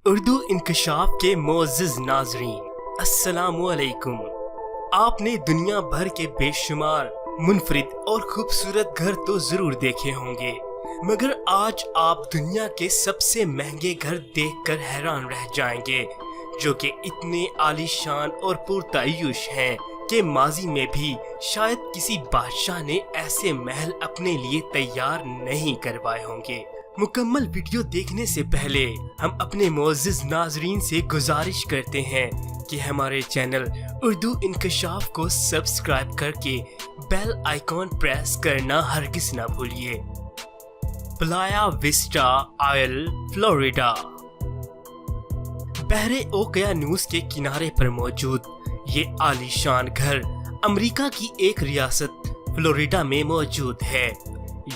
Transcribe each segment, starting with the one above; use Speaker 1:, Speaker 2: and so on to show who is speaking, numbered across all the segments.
Speaker 1: اردو انکشاف کے معزز ناظرین السلام علیکم۔ آپ نے دنیا بھر کے بے شمار منفرد اور خوبصورت گھر تو ضرور دیکھے ہوں گے، مگر آج آپ دنیا کے سب سے مہنگے گھر دیکھ کر حیران رہ جائیں گے، جو کہ اتنے عالی شان اور پرتعیش ہیں کہ ماضی میں بھی شاید کسی بادشاہ نے ایسے محل اپنے لیے تیار نہیں کروائے ہوں گے۔ مکمل ویڈیو دیکھنے سے پہلے ہم اپنے معزز ناظرین سے گزارش کرتے ہیں کہ ہمارے چینل اردو انکشاف کو سبسکرائب کر کے بیل آئیکن پریس کرنا ہرگز نہ بھولیے۔ پلایا وسٹا آئل، فلوریڈا۔ بحر اوقیانوس کے کنارے پر موجود یہ عالی شان گھر امریکہ کی ایک ریاست فلوریڈا میں موجود ہے۔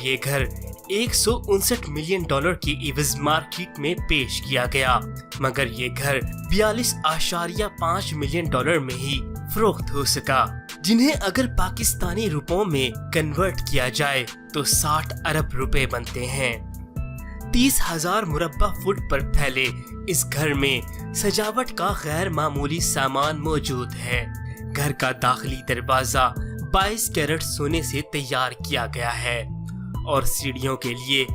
Speaker 1: یہ گھر $159 ملین کی عوض مارکیٹ میں پیش کیا گیا، مگر یہ گھر $42.5 ملین میں ہی فروخت ہو سکا، جنہیں اگر پاکستانی روپوں میں کنورٹ کیا جائے تو 60 ارب روپے بنتے ہیں۔ 30,000 مربع فٹ پر پھیلے اس گھر میں سجاوٹ کا غیر معمولی سامان موجود ہے۔ گھر کا داخلی دروازہ 22 کیرٹ سونے سے تیار کیا گیا ہے اور سیڑھیوں کے لیے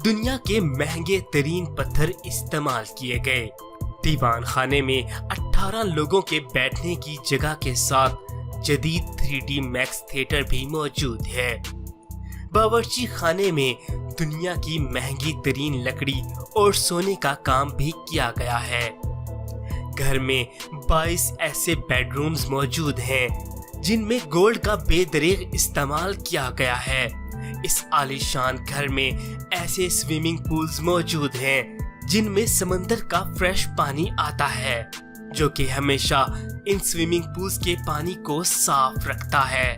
Speaker 1: دنیا کے مہنگے ترین پتھر استعمال کیے گئے۔ دیوان خانے میں 18 لوگوں کے بیٹھنے کی جگہ کے ساتھ جدید 3D میکس تھیٹر بھی موجود ہے۔ باورچی خانے میں دنیا کی مہنگی ترین لکڑی اور سونے کا کام بھی کیا گیا ہے۔ گھر میں 22 ایسے بیڈ رومز موجود ہیں جن میں گولڈ کا بے دریغ استعمال کیا گیا ہے۔ اس عالی شان گھر میں ایسے سوئمنگ پولز موجود ہیں جن میں سمندر کا فریش پانی آتا ہے، جو کہ ہمیشہ ان سوئمنگ پولز کے پانی کو صاف رکھتا ہے۔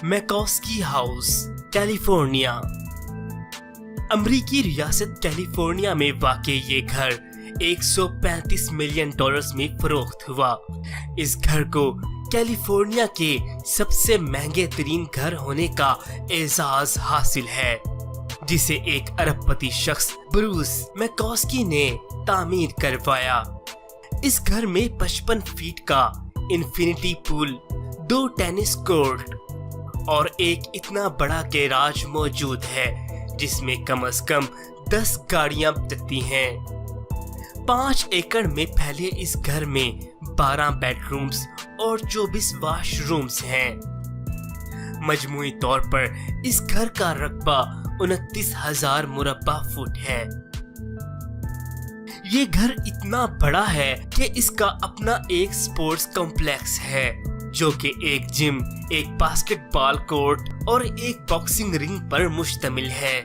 Speaker 1: میکوسکی ہاؤس، کیلیفورنیا۔ امریکی ریاست کیلیفورنیا میں واقع یہ گھر $135 ملین میں فروخت ہوا۔ اس گھر کو کیلیفورنیا کے سب سے مہنگے ترین گھر ہونے کا اعزاز حاصل ہے، جسے ایک ارب پتی شخص بروس میکوسکی نے تعمیر کروایا۔ اس گھر میں 55 فیٹ کا انفینٹی پول، 2 ٹینس کورٹ اور ایک اتنا بڑا گیراج موجود ہے جس میں کم از کم 10 گاڑیاں چلتی ہیں۔ 5 ایکڑ میں پھیلے اس گھر میں 12 بیڈ رومز اور 24 واش رومز ہیں۔ مجموعی طور پر اس گھر کا رقبہ 29,000 مربع فٹ ہے۔ یہ گھر اتنا بڑا ہے کہ اس کا اپنا ایک سپورٹس کمپلیکس ہے، جو کہ ایک جم، ایک باسکٹ بال کورٹ اور ایک باکسنگ رنگ پر مشتمل ہے۔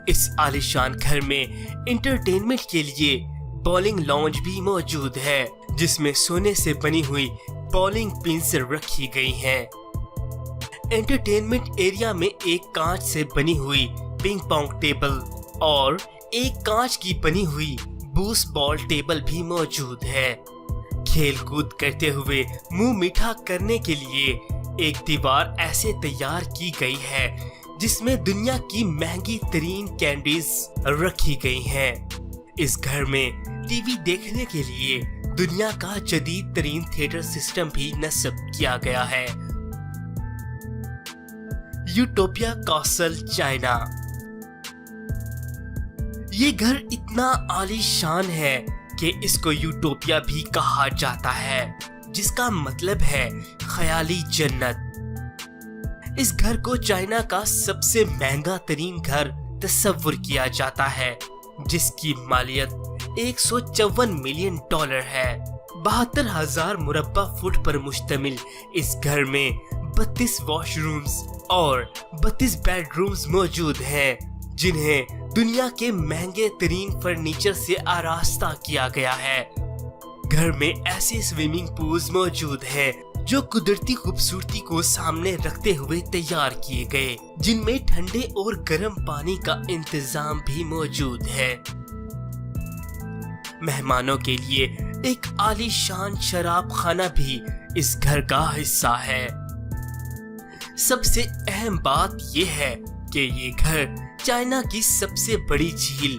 Speaker 1: اس عالی شان گھر میں انٹرٹینمنٹ کے لیے بولنگ لاؤنج بھی موجود ہے، جس میں سونے سے بنی ہوئی بولنگ پنس رکھی گئی ہیں۔ انٹرٹینمنٹ ایریا میں ایک کانچ سے بنی ہوئی پنگ پونگ ٹیبل اور ایک کانچ کی بنی ہوئی بوس بال ٹیبل بھی موجود ہے۔ کھیل کود کرتے ہوئے منہ میٹھا کرنے کے لیے ایک دیوار ایسے تیار کی گئی ہے جس میں دنیا کی مہنگی ترین کینڈیز رکھی گئی ہیں۔ اس گھر میں ٹی وی دیکھنے کے لیے دنیا کا جدید ترین تھیٹر سسٹم بھی نصب کیا گیا ہے۔ Utopia castle, China. یہ گھر اتنا عالی شان ہے کہ اس کو یوٹوپیا بھی کہا جاتا ہے، جس کا مطلب ہے خیالی جنت۔ اس گھر کو چائنا کا سب سے مہنگا ترین گھر تصور کیا جاتا ہے، جس کی مالیت $154 ملین ہے۔ 72,000 مربع فٹ پر مشتمل اس گھر میں 32 واش رومز اور 32 بیڈ رومز موجود ہیں، جنہیں دنیا کے مہنگے ترین فرنیچر سے آراستہ کیا گیا ہے۔ گھر میں ایسے سوئمنگ پولز موجود ہیں جو قدرتی خوبصورتی کو سامنے رکھتے ہوئے تیار کیے گئے، جن میں ٹھنڈے اور گرم پانی کا انتظام بھی موجود ہے۔ مہمانوں کے لیے ایک عالی شان شراب خانہ بھی اس گھر کا حصہ ہے۔ سب سے اہم بات یہ ہے کہ یہ گھر چائنا کی سب سے بڑی جھیل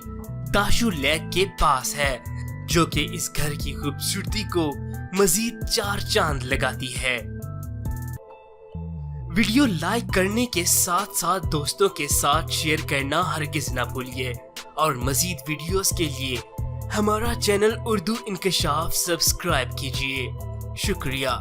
Speaker 1: تاشو لیک کے پاس ہے، جو کہ اس گھر کی خوبصورتی کو مزید 4 چاند لگاتی ہے۔ ویڈیو لائک کرنے کے ساتھ ساتھ دوستوں کے ساتھ شیئر کرنا ہرگز نہ بھولیے، اور مزید ویڈیوز کے لیے ہمارا چینل اردو انکشاف سبسکرائب کیجیے۔ شکریہ۔